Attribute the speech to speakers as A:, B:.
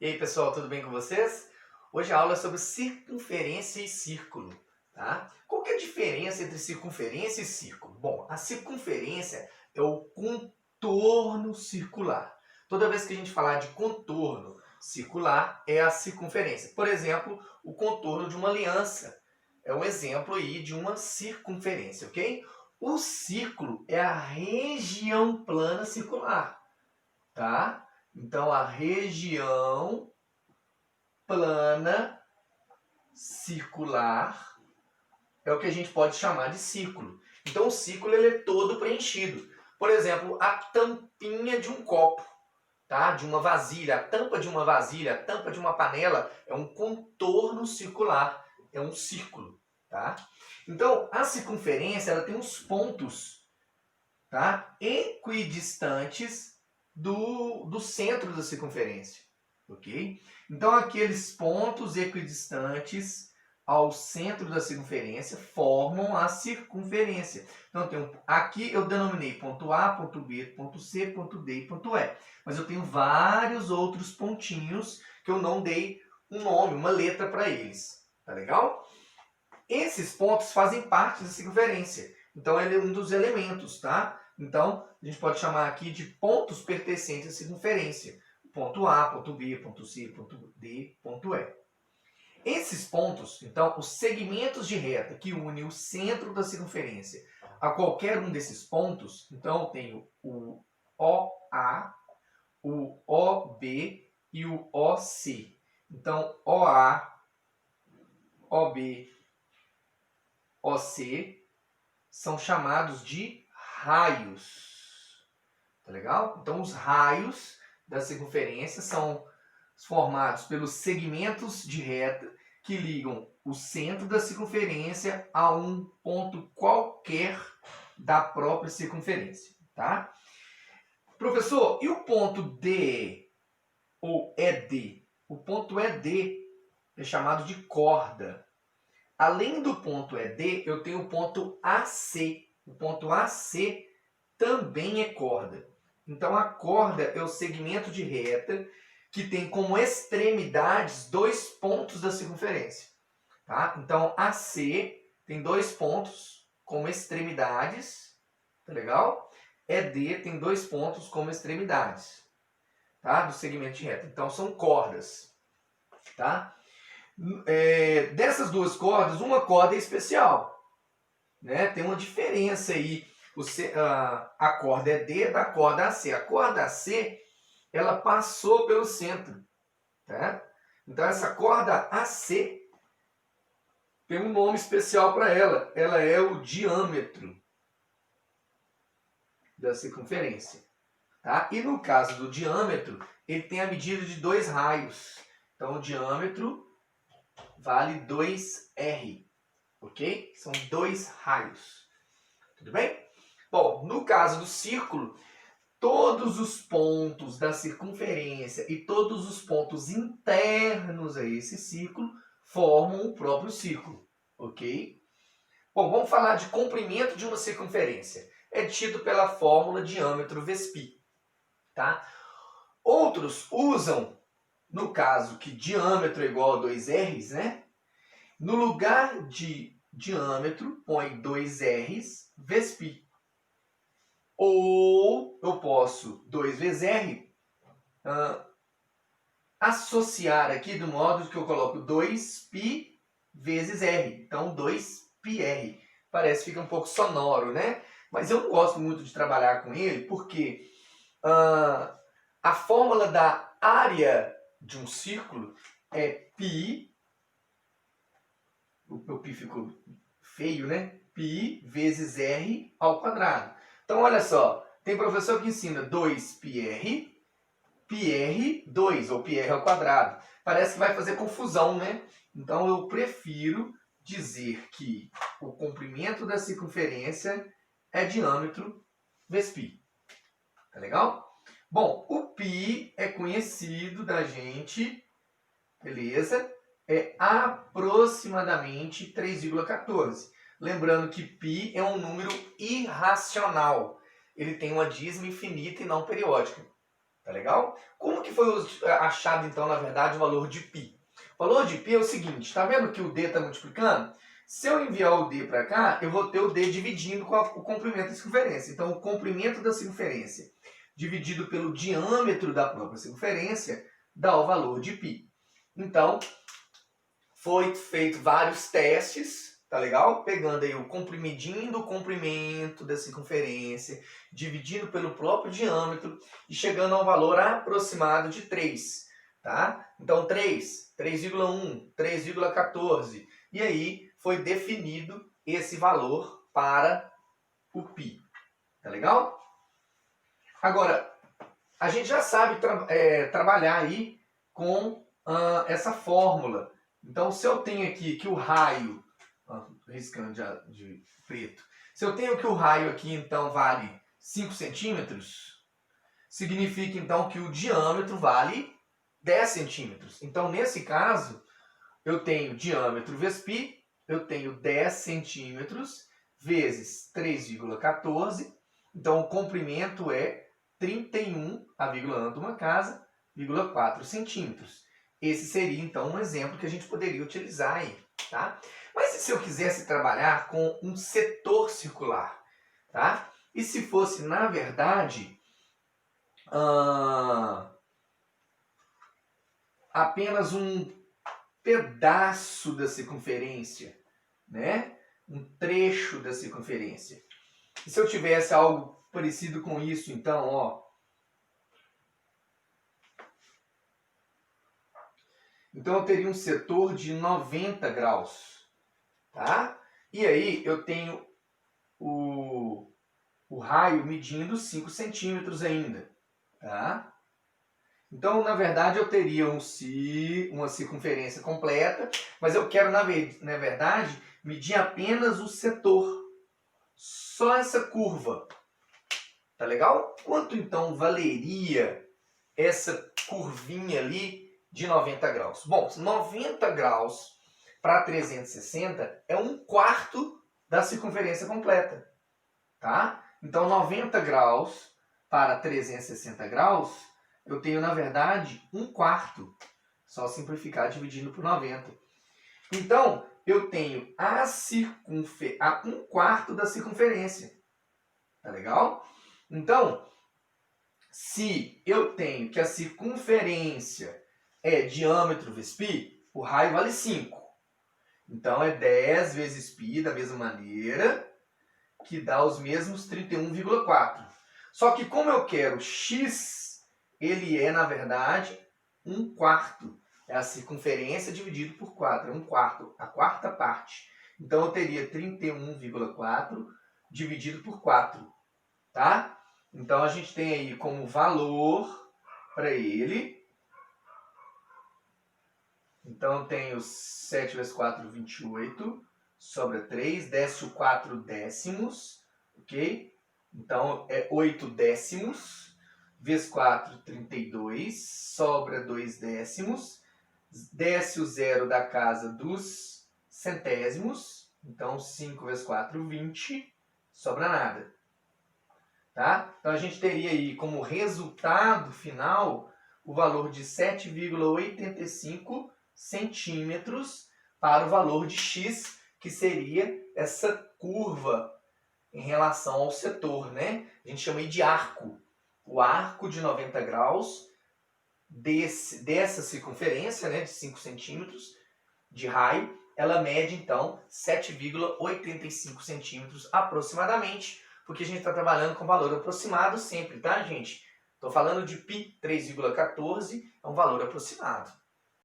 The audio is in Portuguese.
A: E aí, pessoal, tudo bem com vocês? Hoje a aula é sobre circunferência e círculo, tá? Qual que é a diferença entre circunferência e círculo? Bom, a circunferência é o contorno circular. Toda vez que a gente falar de contorno circular, é a circunferência. Por exemplo, o contorno de uma aliança é um exemplo aí de uma circunferência, ok? O círculo é a região plana circular, tá? Então, a região plana circular é o que a gente pode chamar de círculo. Então, o círculo ele é todo preenchido. Por exemplo, a tampinha de um copo, tá? De uma vasilha, a tampa de uma vasilha, a tampa de uma panela é um contorno circular, é um círculo, tá? Então, a circunferência ela tem uns pontos, tá? Equidistantes do centro da circunferência, ok? Então, aqueles pontos equidistantes ao centro da circunferência formam a circunferência. Então, aqui eu denominei ponto A, ponto B, ponto C, ponto D e ponto E. Mas eu tenho vários outros pontinhos que eu não dei um nome, uma letra para eles. Tá legal? Esses pontos fazem parte da circunferência. Então, ele é um dos elementos, tá? Então, a gente pode chamar aqui de pontos pertencentes à circunferência. Ponto A, ponto B, ponto C, ponto D, ponto E. Esses pontos, então, os segmentos de reta que unem o centro da circunferência a qualquer um desses pontos, então eu tenho o OA, o OB e o OC. Então, OA, OB, OC são chamados de raios. Tá legal? Então, os raios da circunferência são formados pelos segmentos de reta que ligam o centro da circunferência a um ponto qualquer da própria circunferência, tá? Professor, e o ponto D ou ED? O ponto ED é chamado de corda. Além do ponto ED, eu tenho o ponto AC. O ponto AC também é corda. Então, a corda é o segmento de reta que tem como extremidades dois pontos da circunferência. Tá? Então, AC tem dois pontos como extremidades. Tá legal? ED tem dois pontos como extremidades, tá? Do segmento de reta. Então, são cordas. Tá? Dessas duas cordas, uma corda é especial. Né? Tem uma diferença aí. A corda ED da corda AC. A corda AC ela passou pelo centro. Tá? Então, essa corda AC tem um nome especial para ela. Ela é o diâmetro da circunferência. Tá? E no caso do diâmetro, ele tem a medida de 2 raios. Então, o diâmetro vale 2R. Ok? São 2 raios. Tudo bem? Bom, no caso do círculo, todos os pontos da circunferência e todos os pontos internos a esse círculo formam o próprio círculo, ok? Bom, vamos falar de comprimento de uma circunferência. É tido pela fórmula diâmetro vezes π, tá? Outros usam, no caso que diâmetro é igual a 2R's, né? No lugar de diâmetro, põe 2R's vezes π. Ou eu posso, 2 vezes R, associar aqui do modo que eu coloco 2π vezes R. Então, 2πr. Parece que fica um pouco sonoro, né? Mas eu não gosto muito de trabalhar com ele porque a fórmula da área de um círculo é π. O π ficou feio, né? π vezes R ao quadrado. Então, olha só, tem professor que ensina 2πr, πr 2, ou πr ao quadrado. Parece que vai fazer confusão, né? Então, eu prefiro dizer que o comprimento da circunferência é diâmetro vezes π. Tá legal? Bom, o π é conhecido da gente, beleza? É aproximadamente 3,14. Lembrando que π é um número irracional. Ele tem uma dízima infinita e não periódica. Tá legal? Como que foi achado, então, na verdade, o valor de π? O valor de π é o seguinte, tá vendo que o d está multiplicando? Se eu enviar o d para cá, eu vou ter o d dividindo com o comprimento da circunferência. Então, o comprimento da circunferência dividido pelo diâmetro da própria circunferência dá o valor de π. Então, foi feito vários testes, tá legal? Pegando aí medindo o comprimento da circunferência, dividindo pelo próprio diâmetro e chegando ao valor aproximado de 3, tá? Então 3, 3,1, 3,14. E aí foi definido esse valor para o π. Tá legal? Agora, a gente já sabe trabalhar aí com essa fórmula. Então, se eu tenho aqui que o raio, riscando de preto, se eu tenho que o raio aqui, então, vale 5 centímetros, significa, então, que o diâmetro vale 10 centímetros. Então, nesse caso, eu tenho diâmetro vezes π, eu tenho 10 centímetros vezes 3,14. Então, o comprimento é 31, a vírgula anda uma casa, 4 centímetros. Esse seria, então, um exemplo que a gente poderia utilizar aí, tá? Mas e se eu quisesse trabalhar com um setor circular, tá? E se fosse, na verdade, apenas um pedaço da circunferência, né? Um trecho da circunferência. E se eu tivesse algo parecido com isso, então, ó. Então eu teria um setor de 90 graus, tá? E aí eu tenho o raio medindo 5 centímetros ainda, tá? Então, na verdade, eu teria uma circunferência completa, mas eu quero, na verdade, medir apenas o setor. Só essa curva. Tá legal? Quanto, então, valeria essa curvinha ali de 90 graus? Bom, 90 graus para 360 é 1/4 da circunferência completa. Tá? Então, 90 graus para 360 graus, eu tenho, na verdade, 1/4. Só simplificar dividindo por 90. Então, eu tenho 1/4 da circunferência. Tá legal? Então, se eu tenho que a circunferência é diâmetro vezes π, o raio vale 5. Então, é 10 vezes π, da mesma maneira, que dá os mesmos 31,4. Só que como eu quero x, ele é, na verdade, 1/4. É a circunferência dividido por 4. É 1/4, a quarta parte. Então, eu teria 31,4 dividido por 4. Tá? Então, a gente tem aí como valor para ele. Então, eu tenho 7 vezes 4, 28. Sobra 3. Desce o 4 décimos. Ok? Então, é 8 décimos. Vezes 4, 32. Sobra 2 décimos. Desce o zero da casa dos centésimos. Então, 5 vezes 4, 20. Sobra nada. Tá? Então, a gente teria aí como resultado final o valor de 7,85 centímetros para o valor de x, que seria essa curva em relação ao setor, né? A gente chama de arco. O arco de 90 graus dessa circunferência, né, de 5 centímetros de raio, ela mede, então, 7,85 centímetros aproximadamente, porque a gente está trabalhando com valor aproximado sempre, tá, gente? Estou falando de π 3,14, é um valor aproximado.